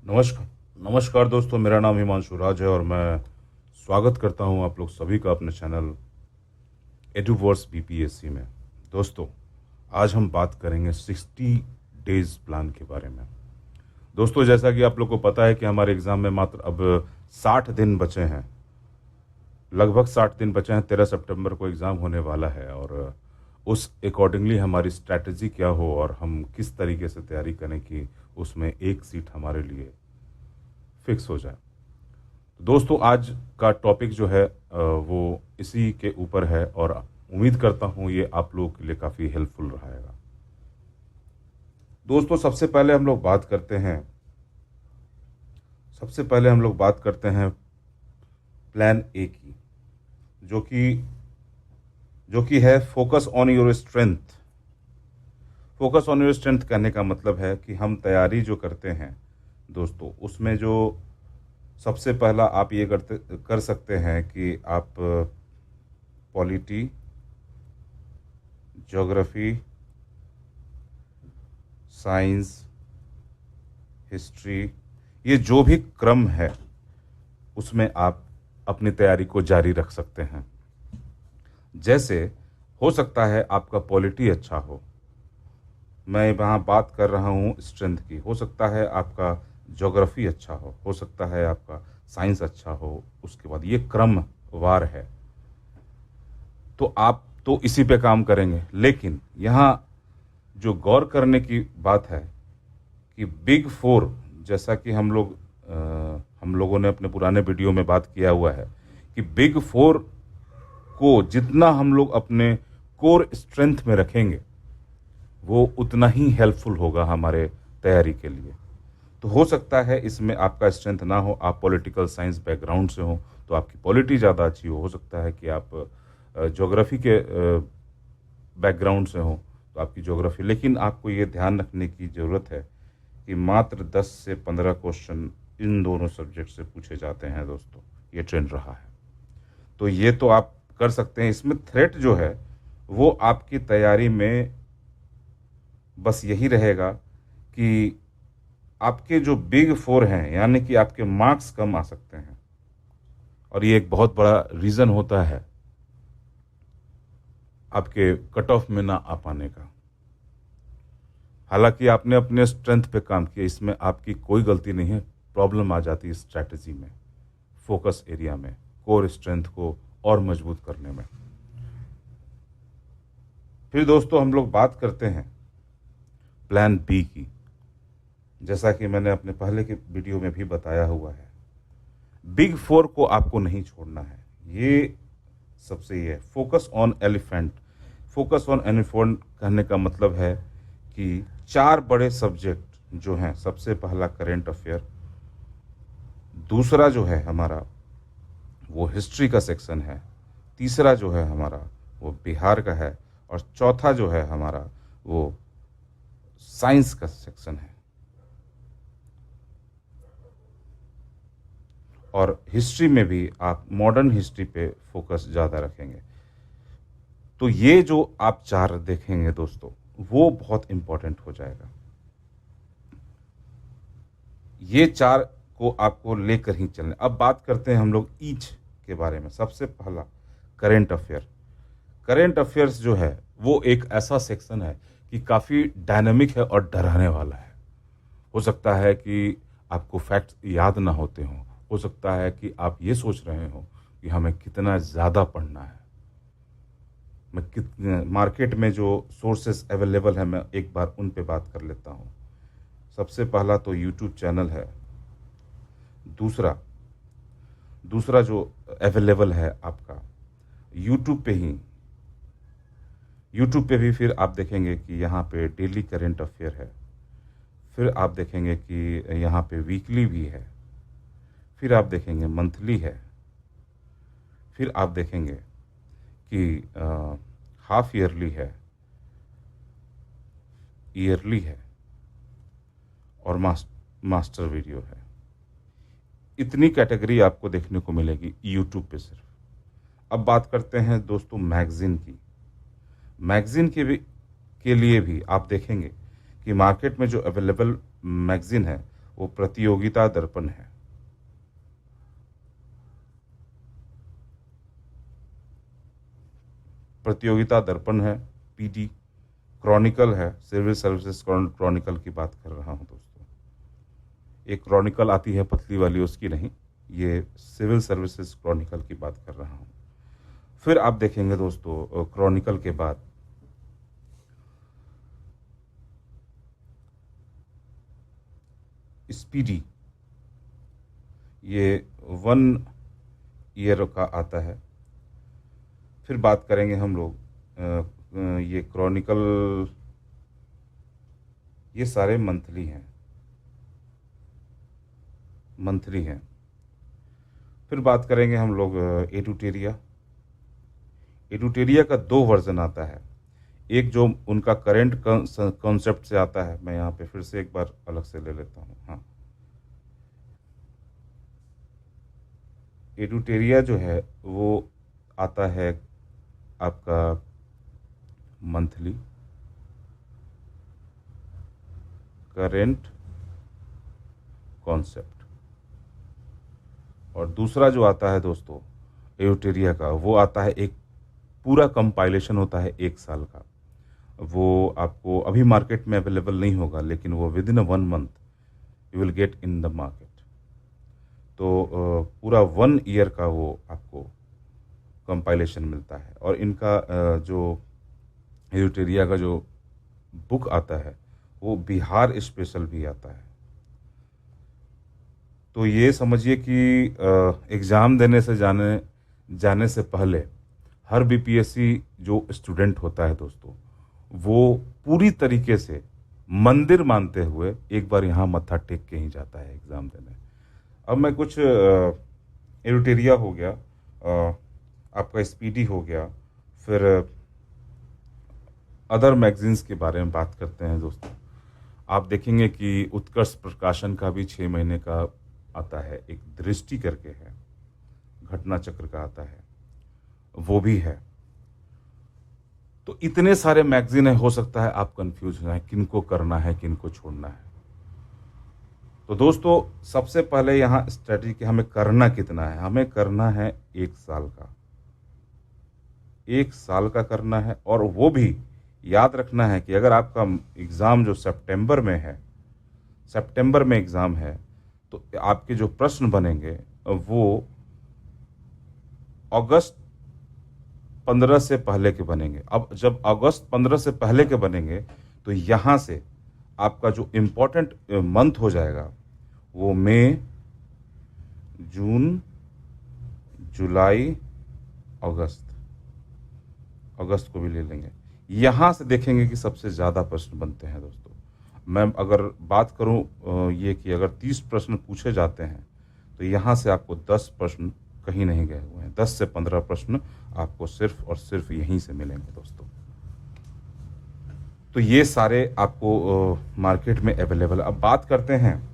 नमस्कार। नमस्कार दोस्तों, मेरा नाम हिमांशु राज है और मैं स्वागत करता हूं आप लोग सभी का अपने चैनल एडुवर्स बीपीएससी में। दोस्तों, आज हम बात करेंगे 60 डेज प्लान के बारे में। दोस्तों, जैसा कि आप लोग को पता है कि हमारे एग्ज़ाम में मात्र अब 60 दिन बचे हैं, लगभग 60 दिन बचे हैं। 13 सितंबर को एग्ज़ाम होने वाला है और उस अकॉर्डिंगली हमारी स्ट्रैटेजी क्या हो और हम किस तरीके से तैयारी करें कि उसमें एक सीट हमारे लिए फिक्स हो जाए। दोस्तों, आज का टॉपिक जो है वो इसी के ऊपर है और उम्मीद करता हूँ ये आप लोगों के लिए काफ़ी हेल्पफुल रहेगा। दोस्तों, सबसे पहले हम लोग बात करते हैं प्लान ए की, जो कि है focus on your strength. Focus on your strength कहने का मतलब है कि हम तैयारी जो करते हैं दोस्तों, उसमें जो सबसे पहला आप ये कर सकते हैं कि आप पॉलिटी, ज्योग्राफी, साइंस, हिस्ट्री, ये जो भी क्रम है उसमें आप अपनी तैयारी को जारी रख सकते हैं। जैसे हो सकता है आपका पॉलिटी अच्छा हो, मैं वहाँ बात कर रहा हूँ स्ट्रेंथ की। हो सकता है आपका ज्योग्राफी अच्छा हो सकता है आपका साइंस अच्छा हो। उसके बाद ये क्रमवार है, तो आप तो इसी पे काम करेंगे। लेकिन यहाँ जो गौर करने की बात है कि बिग फोर, जैसा कि हम लोगों ने अपने पुराने वीडियो में बात किया हुआ है कि बिग फोर को जितना हम लोग अपने कोर स्ट्रेंथ में रखेंगे वो उतना ही हेल्पफुल होगा हमारे तैयारी के लिए। तो हो सकता है इसमें आपका स्ट्रेंथ ना हो, आप पॉलिटिकल साइंस बैकग्राउंड से हो तो आपकी पॉलिटी ज़्यादा अच्छी हो सकता है कि आप ज्योग्राफी के बैकग्राउंड से हो तो आपकी ज्योग्राफी। लेकिन आपको ये ध्यान रखने की ज़रूरत है कि मात्र 10 से 15 क्वेश्चन इन दोनों सब्जेक्ट से पूछे जाते हैं दोस्तों, ये ट्रेंड रहा है। तो ये तो आप कर सकते हैं। इसमें थ्रेट जो है वो आपकी तैयारी में बस यही रहेगा कि आपके जो बिग फोर हैं, यानी कि आपके मार्क्स कम आ सकते हैं और ये एक बहुत बड़ा रीज़न होता है आपके कट ऑफ में ना आ पाने का। हालांकि आपने अपने स्ट्रेंथ पे काम किया, इसमें आपकी कोई गलती नहीं है। प्रॉब्लम आ जाती है स्ट्रैटेजी में, फोकस एरिया में, कोर स्ट्रेंथ को और मजबूत करने में। फिर दोस्तों हम लोग बात करते हैं प्लान बी की। जैसा कि मैंने अपने पहले के वीडियो में भी बताया हुआ है, बिग फोर को आपको नहीं छोड़ना है। ये सबसे ये है focus on elephant. Focus on elephant कहने का मतलब है कि 4 बड़े सब्जेक्ट जो हैं, सबसे पहला करेंट अफेयर, दूसरा जो है हमारा वो हिस्ट्री का सेक्शन है, तीसरा जो है हमारा वो बिहार का है और चौथा जो है हमारा वो साइंस का सेक्शन है। और हिस्ट्री में भी आप मॉडर्न हिस्ट्री पे फोकस ज़्यादा रखेंगे। तो ये जो आप 4 देखेंगे दोस्तों, वो बहुत इंपॉर्टेंट हो जाएगा। ये 4 को आपको लेकर ही चलना। अब बात करते हैं हम लोग ईच के बारे में। सबसे पहला करेंट अफेयर। करेंट अफेयर्स जो है वो एक ऐसा सेक्शन है कि काफ़ी डायनामिक है और डराने वाला है। हो सकता है कि आपको फैक्ट्स याद ना होते हों, हो सकता है कि आप ये सोच रहे हो कि हमें कितना ज़्यादा पढ़ना है। मैं कितने मार्केट में जो सोर्सेस अवेलेबल है, मैं एक बार उन पे बात कर लेता हूँ। सबसे पहला तो यूट्यूब चैनल है। दूसरा जो अवेलेबल है आपका यूट्यूब पे भी फिर आप देखेंगे कि यहाँ पे डेली करेंट अफेयर है। फिर आप देखेंगे कि यहाँ पे वीकली भी है। फिर आप देखेंगे मंथली है। फिर आप देखेंगे कि हाफ ईयरली है, ईयरली है और मास्टर वीडियो है। इतनी कैटेगरी आपको देखने को मिलेगी यूट्यूब पे सिर्फ। अब बात करते हैं दोस्तों मैगज़ीन की। मैगज़ीन के लिए भी आप देखेंगे कि मार्केट में जो अवेलेबल मैगज़ीन है वो प्रतियोगिता दर्पण है। प्रतियोगिता दर्पण है, पीडी। क्रॉनिकल है, सिविल सर्विसेज क्रॉनिकल की बात कर रहा हूं दोस्तों। एक क्रॉनिकल आती है पतली वाली, उसकी नहीं, ये सिविल सर्विसेज क्रॉनिकल की बात कर रहा हूं। फिर आप देखेंगे दोस्तों क्रॉनिकल के बाद स्पीडी, ये 1 ईयर का आता है। फिर बात करेंगे हम लोग ये क्रॉनिकल, ये सारे मंथली हैं, मंथली हैं। फिर बात करेंगे हम लोग एडुटेरिया। एडुटेरिया का 2 वर्जन आता है, एक जो उनका करेंट कॉन्सेप्ट से आता है, मैं यहाँ पे फिर से एक बार अलग से ले लेता हूँ। हाँ, एडुटेरिया जो है वो आता है आपका मंथली, करेंट कॉन्सेप्ट। और दूसरा जो आता है दोस्तों एडुटेरिया का, वो आता है एक पूरा कंपाइलेशन होता है 1 साल का। वो आपको अभी मार्केट में अवेलेबल नहीं होगा, लेकिन वो with in 1 month you will get in the market. तो पूरा 1 ईयर का वो आपको कंपाइलेशन मिलता है। और इनका जो एडुटेरिया का जो बुक आता है वो बिहार स्पेशल भी आता है। तो ये समझिए कि एग्ज़ाम देने से जाने से पहले हर बीपीएससी जो स्टूडेंट होता है दोस्तों, वो पूरी तरीके से मंदिर मानते हुए एक बार यहाँ मत्था टेक के ही जाता है एग्ज़ाम देने। अब मैं कुछ एडुटेरिया हो गया, आपका स्पीडी हो गया, फिर अदर मैगजीन्स के बारे में बात करते हैं दोस्तों। आप देखेंगे कि उत्कर्ष प्रकाशन का भी 6 महीने का आता है, एक दृष्टि करके है, घटना चक्र का आता है, वो भी है। तो इतने सारे मैगजीन है, हो सकता है आप कंफ्यूज हो जाए किनको करना है किनको छोड़ना है। तो दोस्तों सबसे पहले यहाँ स्ट्रेटजी कि हमें करना कितना है। हमें करना है 1 साल का, 1 साल का करना है। और वो भी याद रखना है कि अगर आपका एग्ज़ाम जो सितंबर में है, सितंबर में एग्ज़ाम है, तो आपके जो प्रश्न बनेंगे वो अगस्त 15 से पहले के बनेंगे। अब जब अगस्त 15 से पहले के बनेंगे तो यहाँ से आपका जो इम्पोर्टेंट मंथ हो जाएगा वो मई, जून, जुलाई, अगस्त को भी ले लेंगे। यहाँ से देखेंगे कि सबसे ज़्यादा प्रश्न बनते हैं दोस्तों। मैं अगर बात करूँ ये कि अगर 30 प्रश्न पूछे जाते हैं तो यहाँ से आपको 10 प्रश्न कहीं नहीं गए हुए हैं। 10 से 15 प्रश्न आपको सिर्फ और सिर्फ यहीं से मिलेंगे दोस्तों। तो ये सारे आपको मार्केट में अवेलेबल। अब बात करते हैं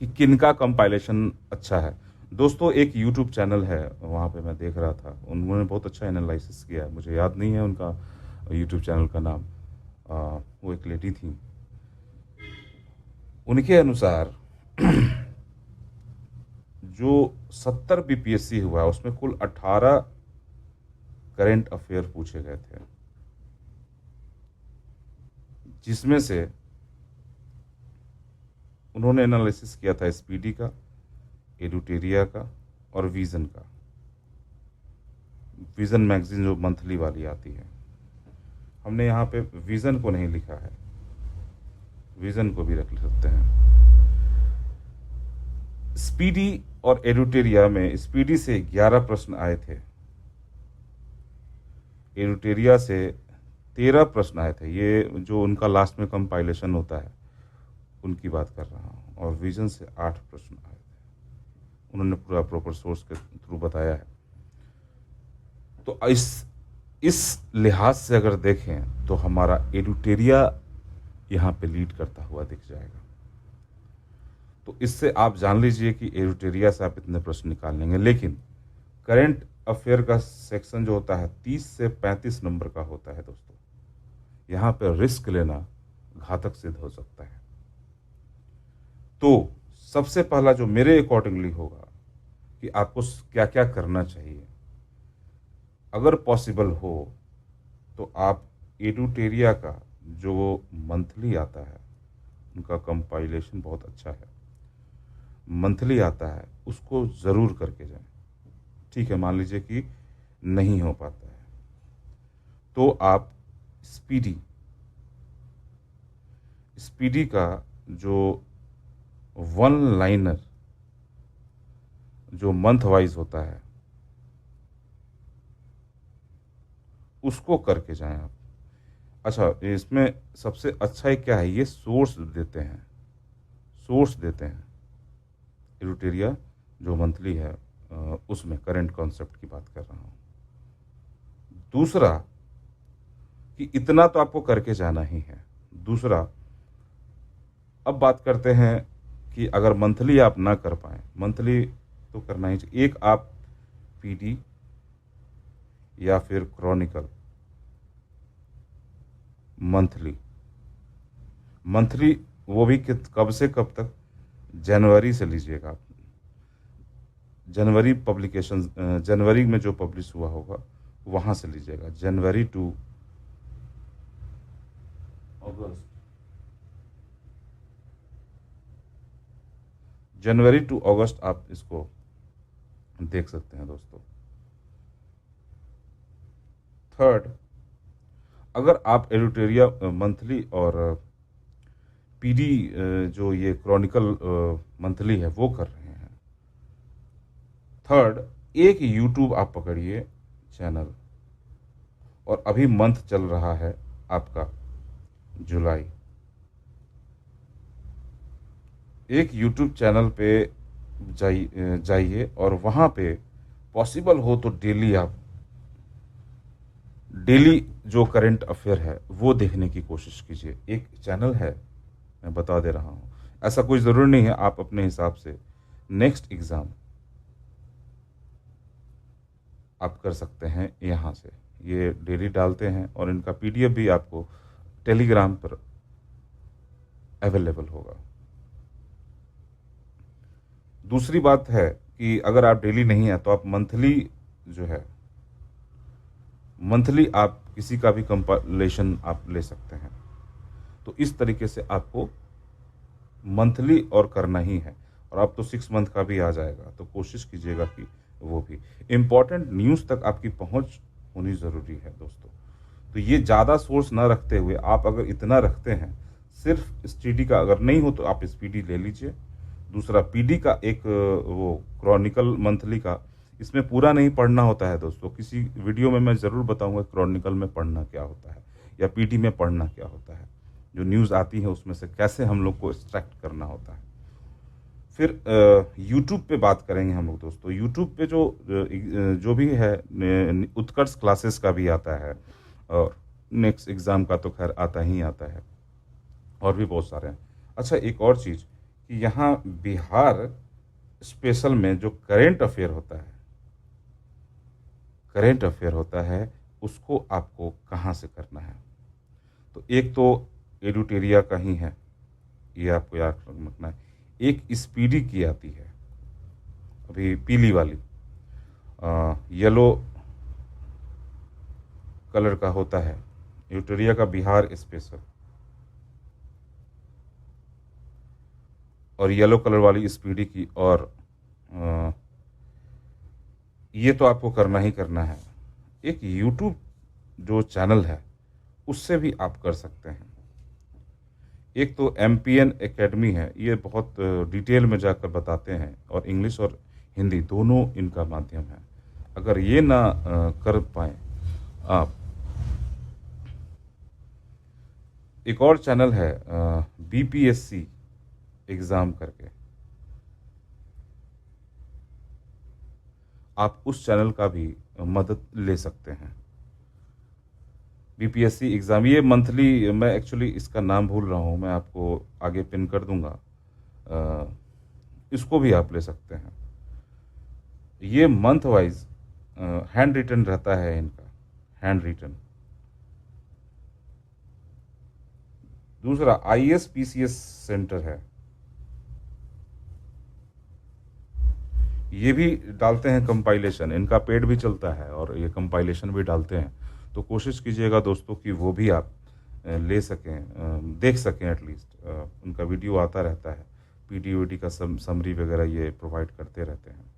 कि किनका कंपाइलेशन अच्छा है। दोस्तों एक यूट्यूब चैनल है, वहाँ पे मैं देख रहा था, उन्होंने बहुत अच्छा एनालिसिस किया है, मुझे याद नहीं है उनका यूट्यूब चैनल का नाम। वो एक लेडी थी, उनके अनुसार जो 70 बीपीएससी हुआ उसमें कुल 18 करंट अफेयर पूछे गए थे, जिसमें से उन्होंने एनालिसिस किया था स्पीडी का, एडुटेरिया का और विजन का। विजन मैगजीन जो मंथली वाली आती है, हमने यहाँ पे विजन को नहीं लिखा है, विजन को भी रख सकते हैं। स्पीडी और एडुटेरिया में स्पीडी से 11 प्रश्न आए थे, एडुटेरिया से 13 प्रश्न आए थे। ये जो उनका लास्ट में कंपाइलेशन होता है उनकी बात कर रहा हूँ। और विजन से 8 प्रश्न आए थे, उन्होंने पूरा प्रॉपर सोर्स के थ्रू बताया है। तो इस लिहाज से अगर देखें तो हमारा एडुटेरिया यहाँ पे लीड करता हुआ दिख जाएगा। तो इससे आप जान लीजिए कि एडुटेरिया से आप इतने प्रश्न निकाल लेंगे। लेकिन करंट अफेयर का सेक्शन जो होता है 30 से 35 नंबर का होता है दोस्तों, यहाँ पे रिस्क लेना घातक सिद्ध हो सकता है। तो सबसे पहला जो मेरे अकॉर्डिंगली होगा कि आपको क्या क्या करना चाहिए, अगर पॉसिबल हो तो आप एडुटेरिया का जो मंथली आता है, उनका कंपाइलेशन बहुत अच्छा है, मंथली आता है, उसको ज़रूर करके जाएं। ठीक है, मान लीजिए कि नहीं हो पाता है तो आप स्पीडी स्पीडी का जो वन लाइनर जो मंथ वाइज होता है उसको करके जाएं आप। अच्छा, इसमें सबसे अच्छा है क्या है, ये सोर्स देते हैं, सोर्स देते हैं एडुटेरिया जो मंथली है, उसमें करंट कॉन्सेप्ट की बात कर रहा हूँ। दूसरा कि इतना तो आपको करके जाना ही है। दूसरा, अब बात करते हैं कि अगर मंथली आप ना कर पाए, मंथली तो करना ही चाहिए, एक आप पीडी या फिर क्रॉनिकल मंथली, मंथली वो भी कब से कब तक, जनवरी से लीजिएगा आप। जनवरी पब्लिकेशन, जनवरी में जो पब्लिश हुआ होगा वहां से लीजिएगा, जनवरी टू अगस्त, जनवरी टू अगस्त आप इसको देख सकते हैं दोस्तों। थर्ड, अगर आप एडुटेरिया मंथली और पीडी जो ये क्रॉनिकल मंथली है वो कर रहे हैं, थर्ड, एक यूट्यूब आप पकड़िए चैनल, और अभी मंथ चल रहा है आपका जुलाई, एक यूट्यूब चैनल पे जाइए और वहाँ पे पॉसिबल हो तो डेली आप, डेली जो करंट अफेयर है वो देखने की कोशिश कीजिए। एक चैनल है, मैं बता दे रहा हूँ, ऐसा कोई ज़रूरी नहीं है, आप अपने हिसाब से नेक्स्ट एग्ज़ाम आप कर सकते हैं यहाँ से, ये डेली डालते हैं और इनका पीडीएफ भी आपको टेलीग्राम पर अवेलेबल होगा। दूसरी बात है कि अगर आप डेली नहीं है तो आप मंथली जो है, मंथली आप किसी का भी कंपाइलेशन आप ले सकते हैं। तो इस तरीके से आपको मंथली और करना ही है, और अब तो 6 मंथ का भी आ जाएगा, तो कोशिश कीजिएगा कि वो भी इम्पॉर्टेंट न्यूज़ तक आपकी पहुंच होनी ज़रूरी है दोस्तों। तो ये ज़्यादा सोर्स ना रखते हुए आप अगर इतना रखते हैं, सिर्फ स्टडी का अगर नहीं हो तो आप स्पीडी ले लीजिए। दूसरा, पीडी का एक वो क्रॉनिकल मंथली का, इसमें पूरा नहीं पढ़ना होता है दोस्तों, किसी वीडियो में मैं ज़रूर बताऊंगा क्रॉनिकल में पढ़ना क्या होता है या पीडी में पढ़ना क्या होता है, जो न्यूज़ आती है उसमें से कैसे हम लोग को एक्सट्रैक्ट करना होता है। फिर यूट्यूब पे बात करेंगे हम लोग दोस्तों। यूट्यूब पे जो भी है, उत्कर्ष क्लासेस का भी आता है, और नेक्स्ट एग्ज़ाम का तो खैर आता ही आता है, और भी बहुत सारे हैं। अच्छा, एक और चीज़ कि यहाँ बिहार स्पेशल में जो करेंट अफेयर होता है, करेंट अफेयर होता है, उसको आपको कहाँ से करना है, तो एक तो एडुटेरिया का ही है, ये आपको याद रखना है। एक स्पीडी की आती है अभी पीली वाली, येलो कलर का होता है, एडुटेरिया का बिहार स्पेशल, और येलो कलर वाली स्पीडी की, और ये तो आपको करना ही करना है। एक यूट्यूब जो चैनल है उससे भी आप कर सकते हैं। एक तो एमपीएन एकेडमी है, ये बहुत डिटेल में जाकर बताते हैं, और इंग्लिश और हिंदी दोनों इनका माध्यम है। अगर ये ना कर पाए आप, एक और चैनल है बीपीएससी एग्ज़ाम करके, आप उस चैनल का भी मदद ले सकते हैं। बीपीएससी एग्ज़ाम, ये मंथली, मैं एक्चुअली इसका नाम भूल रहा हूँ, मैं आपको आगे पिन कर दूंगा, इसको भी आप ले सकते हैं। ये मंथ वाइज हैंड रिटन रहता है इनका, हैंड रिटन। दूसरा, आईएएस पीसीएस सेंटर है, ये भी डालते हैं कंपाइलेशन, इनका पेड भी चलता है और ये कंपाइलेशन भी डालते हैं। तो कोशिश कीजिएगा दोस्तों कि वो भी आप ले सकें, देख सकें एटलीस्ट। उनका वीडियो आता रहता है, पीटी का समरी वगैरह ये प्रोवाइड करते रहते हैं।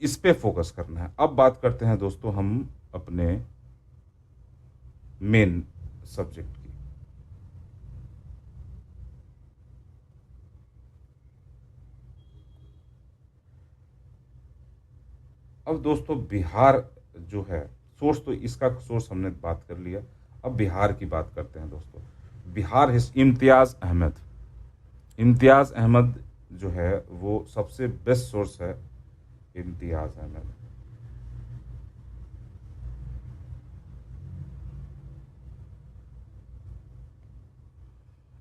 इस पे फोकस करना है। अब बात करते हैं दोस्तों हम अपने मेन सब्जेक्ट की। अब दोस्तों बिहार जो है, सोर्स तो इसका सोर्स हमने बात कर लिया। अब बिहार की बात करते हैं दोस्तों। बिहार इम्तियाज अहमद जो है वो सबसे बेस्ट सोर्स है। इम्तियाज अहमद,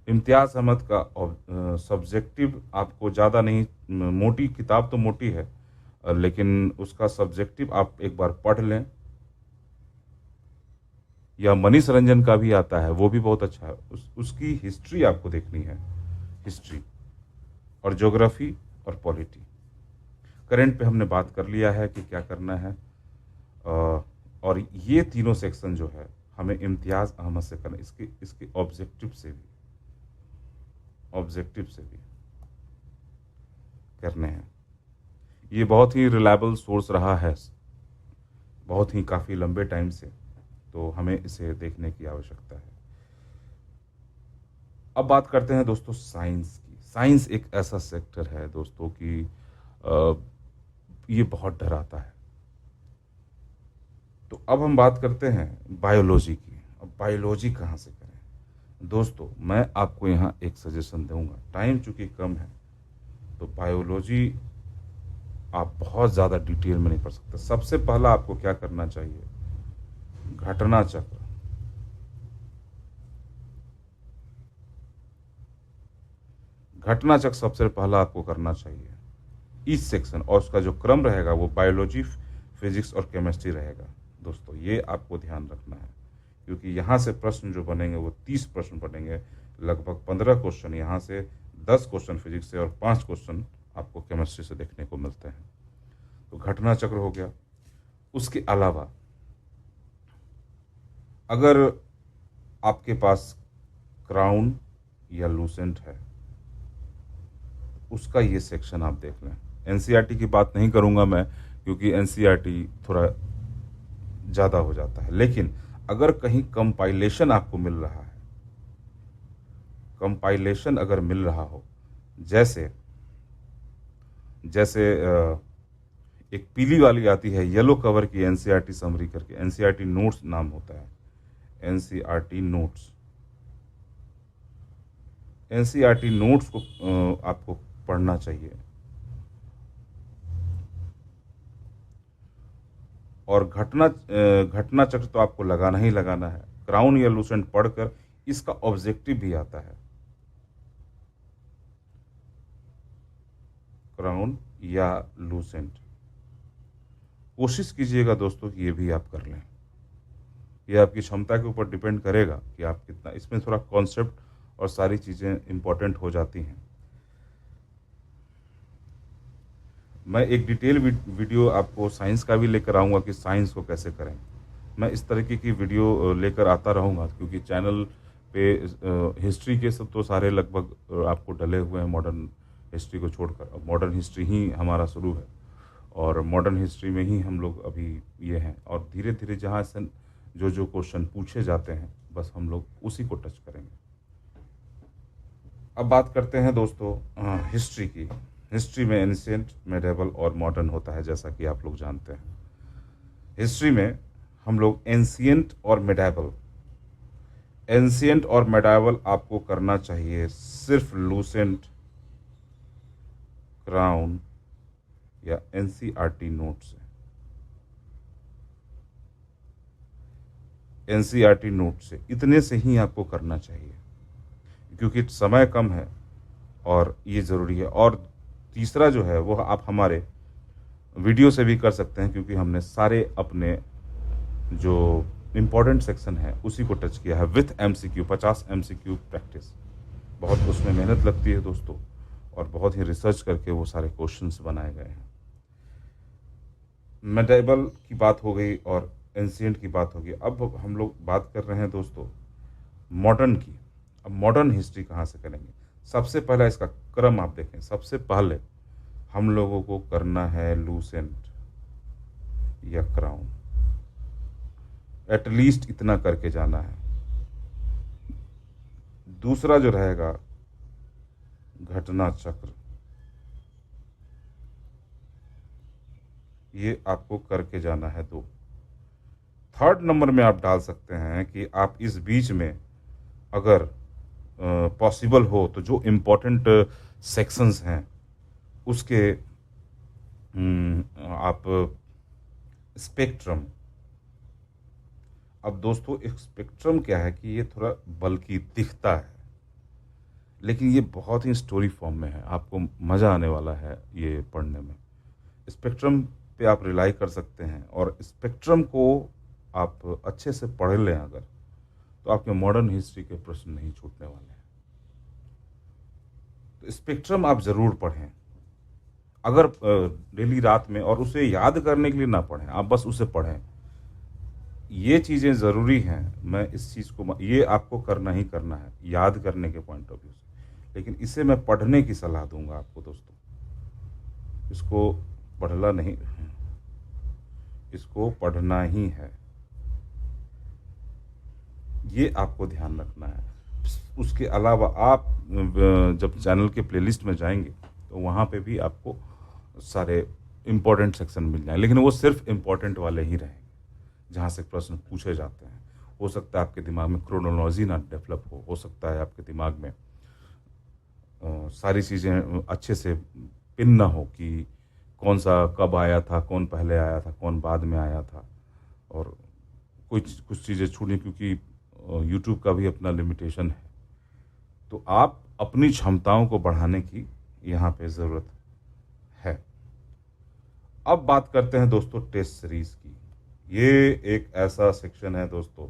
इम्तियाज अहमद का सब्जेक्टिव आपको ज़्यादा नहीं, मोटी किताब तो मोटी है, लेकिन उसका सब्जेक्टिव आप एक बार पढ़ लें। या मनीष रंजन का भी आता है, वो भी बहुत अच्छा है। उसकी हिस्ट्री आपको देखनी है, हिस्ट्री और ज्योग्राफी और पॉलिटी। करंट पे हमने बात कर लिया है कि क्या करना है। और ये तीनों सेक्शन जो है हमें इम्तियाज अहमद से करना, इसके ऑब्जेक्टिव से भी करने हैं। ये बहुत ही रिलायबल सोर्स रहा है, बहुत ही काफ़ी लंबे टाइम से, तो हमें इसे देखने की आवश्यकता है। अब बात करते हैं दोस्तों साइंस की। साइंस एक ऐसा सेक्टर है दोस्तों कि ये बहुत डराता है। तो अब हम बात करते हैं बायोलॉजी की। अब बायोलॉजी कहाँ से करें दोस्तों? मैं आपको यहाँ एक सजेशन दूंगा। टाइम चूंकि कम है तो बायोलॉजी आप बहुत ज़्यादा डिटेल में नहीं पढ़ सकते। सबसे पहला आपको क्या करना चाहिए, घटना चक्र। घटना चक्र सबसे पहला आपको करना चाहिए इस सेक्शन, और उसका जो क्रम रहेगा वो बायोलॉजी, फिजिक्स और केमिस्ट्री रहेगा दोस्तों। ये आपको ध्यान रखना है, क्योंकि यहाँ से प्रश्न जो बनेंगे वो 30 प्रश्न बनेंगे। लगभग 15 क्वेश्चन यहाँ से, 10 क्वेश्चन फिजिक्स से और 5 क्वेश्चन आपको केमिस्ट्री से देखने को मिलते हैं। तो घटना चक्र हो गया। उसके अलावा अगर आपके पास क्राउन या लूसेंट है, उसका ये सेक्शन आप देख लें। एनसीईआरटी की बात नहीं करूंगा मैं, क्योंकि एनसीईआरटी थोड़ा ज़्यादा हो जाता है। लेकिन अगर कहीं कंपाइलेशन आपको मिल रहा है, कंपाइलेशन अगर मिल रहा हो, जैसे जैसे एक पीली वाली आती है येलो कवर की एनसीईआरटी समरी करके, एनसीईआरटी नोट्स नाम होता है, एनसीईआरटी नोट्स। एनसीईआरटी नोट्स को आपको पढ़ना चाहिए। और घटना चक्र तो आपको लगाना ही लगाना है। क्राउन या लूसेंट पढ़कर इसका ऑब्जेक्टिव भी आता है, क्राउन या लूसेंट। कोशिश कीजिएगा दोस्तों कि ये भी आप कर लें। ये आपकी क्षमता के ऊपर डिपेंड करेगा कि आप कितना, इसमें थोड़ा कॉन्सेप्ट और सारी चीज़ें इंपॉर्टेंट हो जाती हैं। मैं एक डिटेल वीडियो आपको साइंस का भी लेकर आऊँगा कि साइंस को कैसे करें। मैं इस तरीके की वीडियो लेकर आता रहूँगा, क्योंकि चैनल पे हिस्ट्री के सब तो सारे लगभग आपको डले हुए हैं, मॉडर्न हिस्ट्री को छोड़कर। अब मॉडर्न हिस्ट्री ही हमारा शुरू है और मॉडर्न हिस्ट्री में ही हम लोग अभी ये हैं, और धीरे धीरे जहाँ से जो क्वेश्चन पूछे जाते हैं बस हम लोग उसी को टच करेंगे। अब बात करते हैं दोस्तों हिस्ट्री की। हिस्ट्री में एंशिएंट, मेडिवल और मॉडर्न होता है, जैसा कि आप लोग जानते हैं। हिस्ट्री में हम लोग एंशिएंट और मेडिवल आपको करना चाहिए सिर्फ लूसेंट, क्राउन या एनसीईआरटी नोट से। एनसीईआरटी नोट से इतने से ही आपको करना चाहिए, क्योंकि समय कम है और ये ज़रूरी है। और तीसरा जो है वो आप हमारे वीडियो से भी कर सकते हैं, क्योंकि हमने सारे अपने जो इम्पोर्टेंट सेक्शन है उसी को टच किया है विथ एमसीक्यू, 50 एमसीक्यू प्रैक्टिस। बहुत उसमें मेहनत लगती है दोस्तों, और बहुत ही रिसर्च करके वो सारे क्वेश्चंस बनाए गए हैं। मेडाइवल की बात हो गई और एंशिएंट की बात हो गई। अब हम लोग बात कर रहे हैं दोस्तों मॉडर्न की। अब मॉडर्न हिस्ट्री कहाँ से करेंगे? सबसे पहला इसका क्रम आप देखें। सबसे पहले हम लोगों को करना है लूसेंट या क्राउन, एटलीस्ट इतना करके जाना है। दूसरा जो रहेगा घटना चक्र, ये आपको करके जाना है 2। थर्ड नंबर में आप डाल सकते हैं कि आप इस बीच में अगर पॉसिबल हो तो जो इम्पोर्टेंट सेक्शंस हैं उसके आप स्पेक्ट्रम। अब दोस्तों एक स्पेक्ट्रम क्या है कि ये थोड़ा बल्कि दिखता है, लेकिन ये बहुत ही स्टोरी फॉर्म में है, आपको मज़ा आने वाला है ये पढ़ने में। स्पेक्ट्रम पे आप रिलाई कर सकते हैं और स्पेक्ट्रम को आप अच्छे से पढ़ लें अगर, तो आपके मॉडर्न हिस्ट्री के प्रश्न नहीं छूटने वाले हैं। तो स्पेक्ट्रम आप ज़रूर पढ़ें अगर डेली रात में, और उसे याद करने के लिए ना पढ़ें, आप बस उसे पढ़ें। ये चीज़ें ज़रूरी हैं। मैं इस चीज़ को, ये आपको करना ही करना है याद करने के पॉइंट ऑफ व्यू से, लेकिन इसे मैं पढ़ने की सलाह दूंगा आपको दोस्तों। इसको पढ़ना नहीं, इसको पढ़ना ही है, ये आपको ध्यान रखना है। उसके अलावा आप जब चैनल के प्लेलिस्ट में जाएंगे तो वहाँ पे भी आपको सारे इम्पोर्टेंट सेक्शन मिल जाएंगे, लेकिन वो सिर्फ इम्पोर्टेंट वाले ही रहेंगे जहाँ से प्रश्न पूछे जाते हैं। हो सकता है आपके दिमाग में क्रोनोलॉजी ना डेवलप हो सकता है आपके दिमाग में सारी चीज़ें अच्छे से पिन ना हो कि कौन सा कब आया था, कौन पहले आया था, कौन बाद में आया था, और कुछ चीज़ें छूटी, क्योंकि यूट्यूब का भी अपना लिमिटेशन है। तो आप अपनी क्षमताओं को बढ़ाने की यहाँ पे ज़रूरत है। अब बात करते हैं दोस्तों टेस्ट सीरीज़ की। ये एक ऐसा सेक्शन है दोस्तों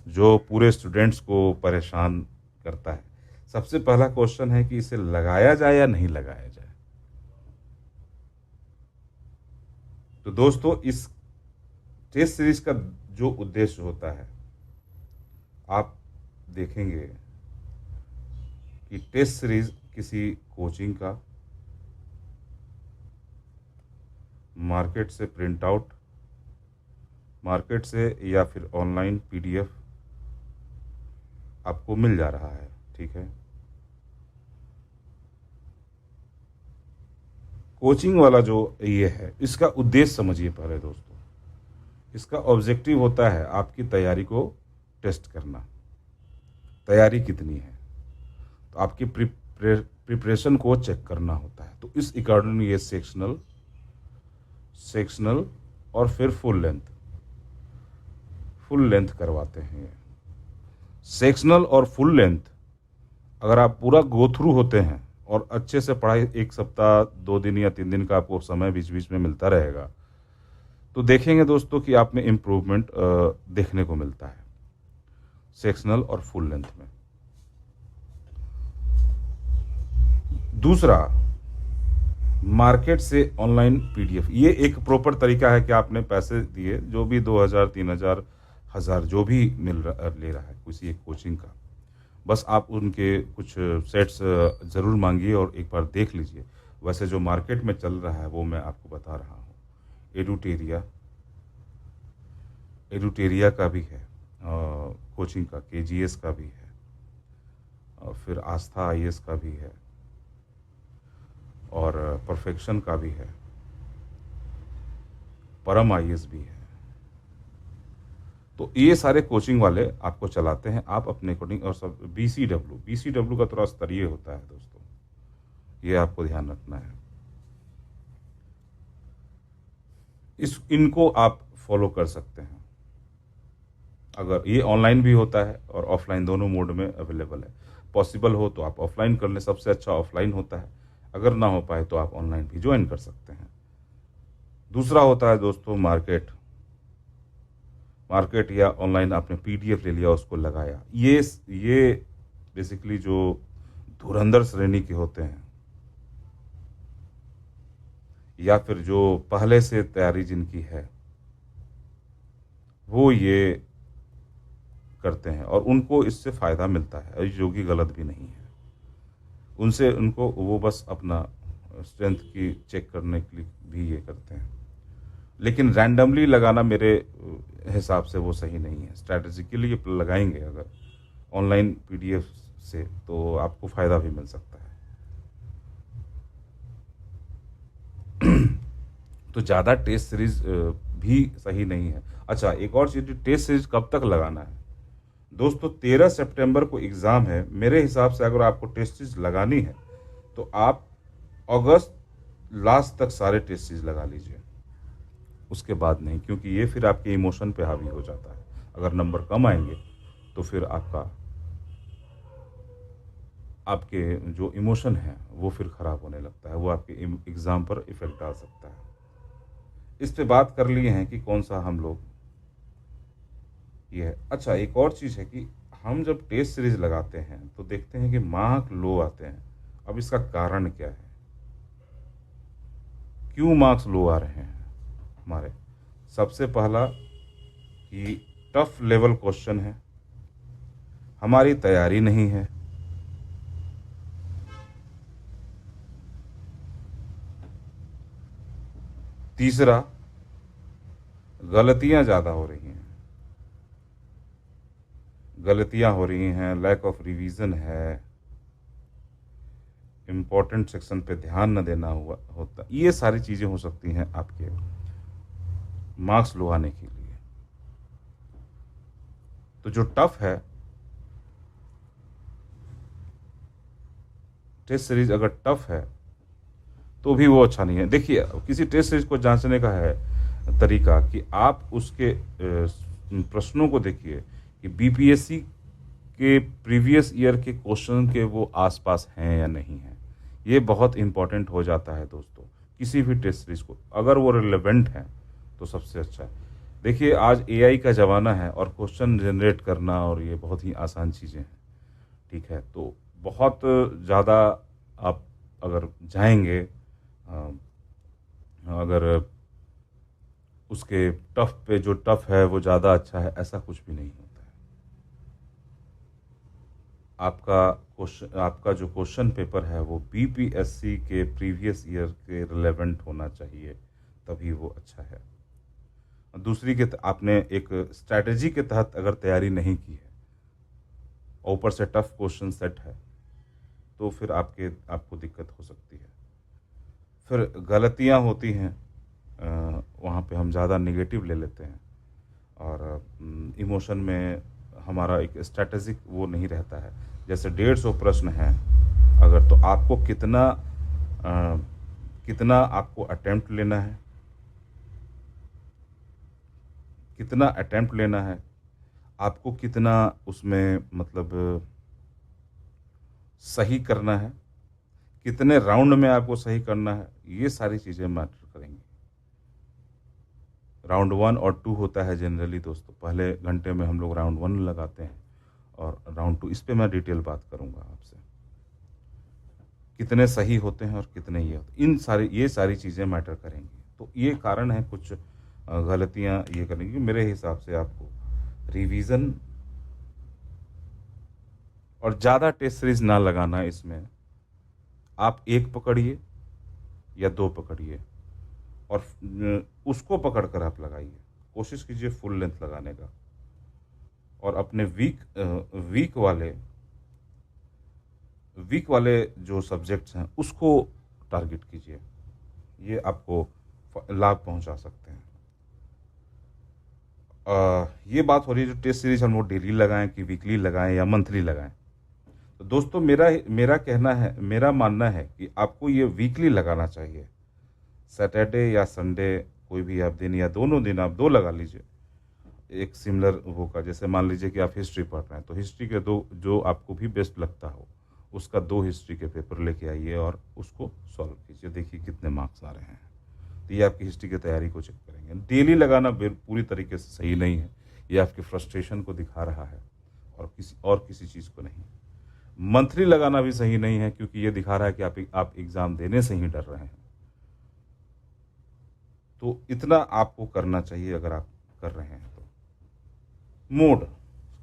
जो पूरे स्टूडेंट्स को परेशान करता है। सबसे पहला क्वेश्चन है कि इसे लगाया जाए या नहीं लगाया जाए। तो दोस्तों इस टेस्ट सीरीज का जो उद्देश्य होता है, आप देखेंगे कि टेस्ट सीरीज किसी कोचिंग का, मार्केट से प्रिंट आउट, मार्केट से या फिर ऑनलाइन पीडीएफ आपको मिल जा रहा है, ठीक है। कोचिंग वाला जो ये है, इसका उद्देश्य समझिए पहले दोस्तों। इसका ऑब्जेक्टिव होता है आपकी तैयारी को टेस्ट करना, तैयारी कितनी है, तो आपकी प्रिपरेशन को चेक करना होता है। तो इस अकॉर्डिंग ये सेक्शनल और फिर फुल लेंथ करवाते हैं। सेक्शनल और फुल लेंथ अगर आप पूरा गो थ्रू होते हैं और अच्छे से पढ़ाई, 1 सप्ताह 2 दिन या 3 दिन का आपको समय बीच बीच में मिलता रहेगा, तो देखेंगे दोस्तों कि आप में इम्प्रूवमेंट देखने को मिलता है सेक्शनल और फुल लेंथ में। दूसरा, मार्केट से ऑनलाइन पीडीएफ, ये एक प्रॉपर तरीका है कि आपने पैसे दिए, जो भी 2000 3000 1000 जो भी ले रहा है किसी एक कोचिंग का, बस आप उनके कुछ सेट्स ज़रूर मांगिए और एक बार देख लीजिए। वैसे जो मार्केट में चल रहा है वो मैं आपको बता रहा हूँ। एडुटेरिया का भी है कोचिंग का, केजीएस का भी है, और फिर आस्था आईएएस का भी है, और परफेक्शन का भी है, परम आईएएस भी है। तो ये सारे कोचिंग वाले आपको चलाते हैं, आप अपने अकॉर्डिंग। और सब बीसीडब्ल्यू का थोड़ा स्तरीय होता है दोस्तों, ये आपको ध्यान रखना है। इनको आप फॉलो कर सकते हैं। अगर ये ऑनलाइन भी होता है और ऑफलाइन, दोनों मोड में अवेलेबल है। पॉसिबल हो तो आप ऑफलाइन कर लें, सबसे अच्छा ऑफलाइन होता है। अगर ना हो पाए तो आप ऑनलाइन भी ज्वाइन कर सकते हैं। दूसरा होता है दोस्तों मार्केट या ऑनलाइन आपने पीडीएफ ले लिया, उसको लगाया। ये बेसिकली जो धुरंधर श्रेणी के होते हैं, या फिर जो पहले से तैयारी जिनकी है वो ये करते हैं और उनको इससे फ़ायदा मिलता है, जो कि गलत भी नहीं है। उनसे उनको वो बस अपना स्ट्रेंथ की चेक करने के लिए भी ये करते हैं। लेकिन रैंडमली लगाना मेरे हिसाब से वो सही नहीं है। स्ट्रैटेजिकली लगाएंगे अगर ऑनलाइन पीडीएफ से तो आपको फ़ायदा भी मिल सकता है। तो ज़्यादा टेस्ट सीरीज भी सही नहीं है। अच्छा, एक और चीज़, टेस्ट सीरीज कब तक लगाना है दोस्तों? 13 सितंबर को एग्ज़ाम है। मेरे हिसाब से अगर आपको टेस्ट सीरीज लगानी है तो आप अगस्त लास्ट तक सारे टेस्ट सीरीज लगा लीजिए, उसके बाद नहीं, क्योंकि ये फिर आपके इमोशन पे हावी हो जाता है। अगर नंबर कम आएंगे तो फिर आपके जो इमोशन है वो फिर ख़राब होने लगता है, वो आपके एग्ज़ाम पर इफ़ेक्ट डाल सकता है। इस पे बात कर लिए हैं कि कौन सा हम लोग ये है। अच्छा, एक और चीज़ है कि हम जब टेस्ट सीरीज लगाते हैं तो देखते हैं कि मार्क लो आते हैं। अब इसका कारण क्या है? क्यों मार्क्स लो आ रहे हैं हमारे? सबसे पहला कि टफ लेवल क्वेश्चन है, हमारी तैयारी नहीं है, तीसरा गलतियां ज़्यादा हो रही हैं, लैक ऑफ रिवीजन है, इम्पोर्टेंट सेक्शन पे ध्यान न देना हुआ होता। ये सारी चीज़ें हो सकती हैं आपके मार्क्स लो आने के लिए। तो जो टफ है, टेस्ट सीरीज अगर टफ है तो भी वो अच्छा नहीं है। देखिए, किसी टेस्ट सीरीज को जांचने का है तरीका कि आप उसके प्रश्नों को देखिए कि बीपीएससी के प्रीवियस ईयर के क्वेश्चन के वो आसपास हैं या नहीं हैं। ये बहुत इंपॉर्टेंट हो जाता है दोस्तों, किसी भी टेस्ट सीरीज को अगर वो रिलेवेंट है तो सबसे अच्छा है। देखिए, आज एआई का ज़माना है और क्वेश्चन जनरेट करना और ये बहुत ही आसान चीज़ें हैं, ठीक है। तो बहुत ज़्यादा आप अगर जाएंगे, अगर उसके टफ पे, जो टफ है वो ज़्यादा अच्छा है, ऐसा कुछ भी नहीं होता है। आपका जो क्वेश्चन पेपर है वो बीपीएससी के प्रीवियस ईयर के रिलेवेंट होना चाहिए, तभी वो अच्छा है। दूसरी के आपने एक स्ट्रैटेजी के तहत अगर तैयारी नहीं की है और ऊपर से टफ क्वेश्चन सेट है तो फिर आपको दिक्कत हो सकती है। फिर गलतियां होती हैं, वहाँ पे हम ज़्यादा नेगेटिव ले लेते हैं और इमोशन में हमारा एक स्ट्रैटेजिक वो नहीं रहता है। जैसे 150 प्रश्न हैं अगर, तो आपको कितना आपको अटेम्प्ट लेना है, आपको कितना उसमें मतलब सही करना है, कितने राउंड में आपको सही करना है, ये सारी चीज़ें मैटर करेंगी। राउंड 1 और 2 होता है जनरली दोस्तों। पहले घंटे में हम लोग राउंड 1 लगाते हैं और राउंड 2, इस पे मैं डिटेल बात करूंगा आपसे, कितने सही होते हैं और कितने ये होते हैं। ये सारी चीज़ें मैटर करेंगी। तो ये कारण है कुछ गलतियां ये करेंगी। मेरे हिसाब से आपको रिवीजन और ज़्यादा टेस्ट सीरीज ना लगाना है। इसमें आप एक पकड़िए या 2 पकड़िए और उसको पकड़कर आप लगाइए। कोशिश कीजिए फुल लेंथ लगाने का और अपने वीक वाले जो सब्जेक्ट्स हैं उसको टारगेट कीजिए। ये आपको लाभ पहुंचा सकते हैं। ये बात हो रही है जो टेस्ट सीरीज हम लोग डेली लगाएं कि वीकली लगाएं या मंथली लगाएं। तो दोस्तों, मेरा मानना है कि आपको ये वीकली लगाना चाहिए। सैटरडे या संडे कोई भी आप दिन या दोनों दिन आप 2 लगा लीजिए। एक सिमिलर वो का, जैसे मान लीजिए कि आप हिस्ट्री पढ़ रहे हैं तो हिस्ट्री के 2 जो आपको भी बेस्ट लगता हो उसका 2 हिस्ट्री के पेपर लेके आइए और उसको सॉल्व कीजिए, देखिए कितने मार्क्स आ रहे हैं। तो ये आपकी हिस्ट्री की तैयारी को चेक करेंगे। डेली लगाना पूरी तरीके से सही नहीं है, ये आपकी फ्रस्ट्रेशन को दिखा रहा है और किसी चीज़ को नहीं। मंथली लगाना भी सही नहीं है क्योंकि ये दिखा रहा है कि आप एग्ज़ाम देने से ही डर रहे हैं। तो इतना आपको करना चाहिए अगर आप कर रहे हैं तो। मोड,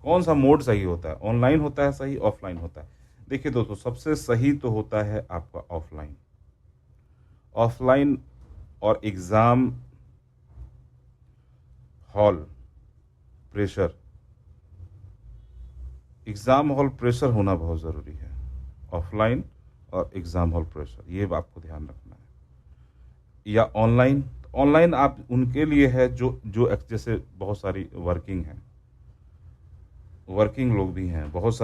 कौन सा मोड सही होता है? ऑनलाइन होता है सही, ऑफलाइन होता है? देखिए दोस्तों, सबसे सही तो होता है आपका ऑफलाइन। ऑफलाइन और exam hall pressure, exam hall pressure होना बहुत ज़रूरी है। ऑफलाइन और एग्ज़ाम हॉल प्रेशर, ये आपको ध्यान रखना है। या ऑनलाइन, ऑनलाइन आप उनके लिए है जो जो जैसे बहुत सारी वर्किंग हैं, वर्किंग लोग भी हैं, बहुत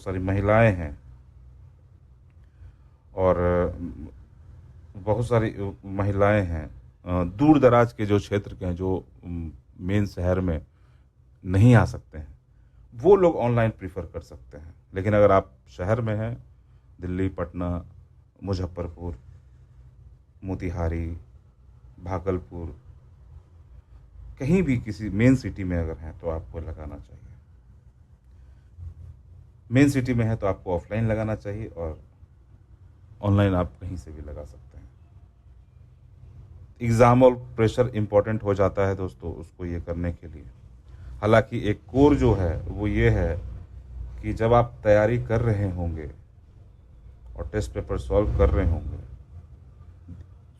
सारी महिलाएं हैं, और बहुत सारी महिलाएं हैं दूर दराज के जो क्षेत्र के हैं, जो मेन शहर में नहीं आ सकते हैं, वो लोग ऑनलाइन प्रीफर कर सकते हैं। लेकिन अगर आप शहर में हैं, दिल्ली, पटना, मुजफ्फरपुर, मोतिहारी, भागलपुर, कहीं भी किसी मेन सिटी में अगर हैं तो आपको लगाना चाहिए। मेन सिटी में है तो आपको ऑफलाइन लगाना चाहिए, और ऑनलाइन आप कहीं से भी लगा सकते हैं। एग्ज़ाम और प्रेशर इंपॉर्टेंट हो जाता है दोस्तों उसको ये करने के लिए। हालांकि एक कोर जो है वो ये है कि जब आप तैयारी कर रहे होंगे और टेस्ट पेपर सॉल्व कर रहे होंगे,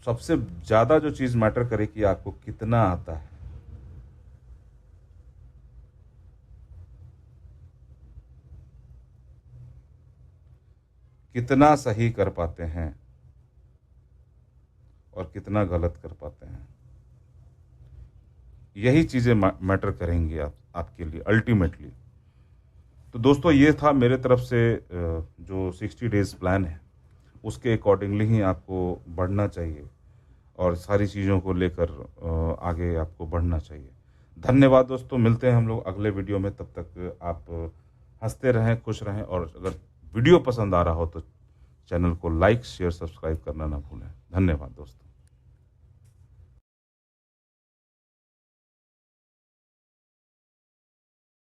सबसे ज़्यादा जो चीज़ मैटर करे कि आपको कितना आता है। कितना सही कर पाते हैं और कितना गलत कर पाते हैं, यही चीज़ें मैटर करेंगी आपके लिए अल्टीमेटली। तो दोस्तों, ये था मेरे तरफ से जो 60 डेज़ प्लान है उसके अकॉर्डिंगली ही आपको बढ़ना चाहिए, और सारी चीज़ों को लेकर आगे आपको बढ़ना चाहिए। धन्यवाद दोस्तों, मिलते हैं हम लोग अगले वीडियो में। तब तक आप हंसते रहें, खुश रहें, और अगर वीडियो पसंद आ रहा हो तो चैनल को लाइक, शेयर, सब्सक्राइब करना ना भूलें। धन्यवाद दोस्तों।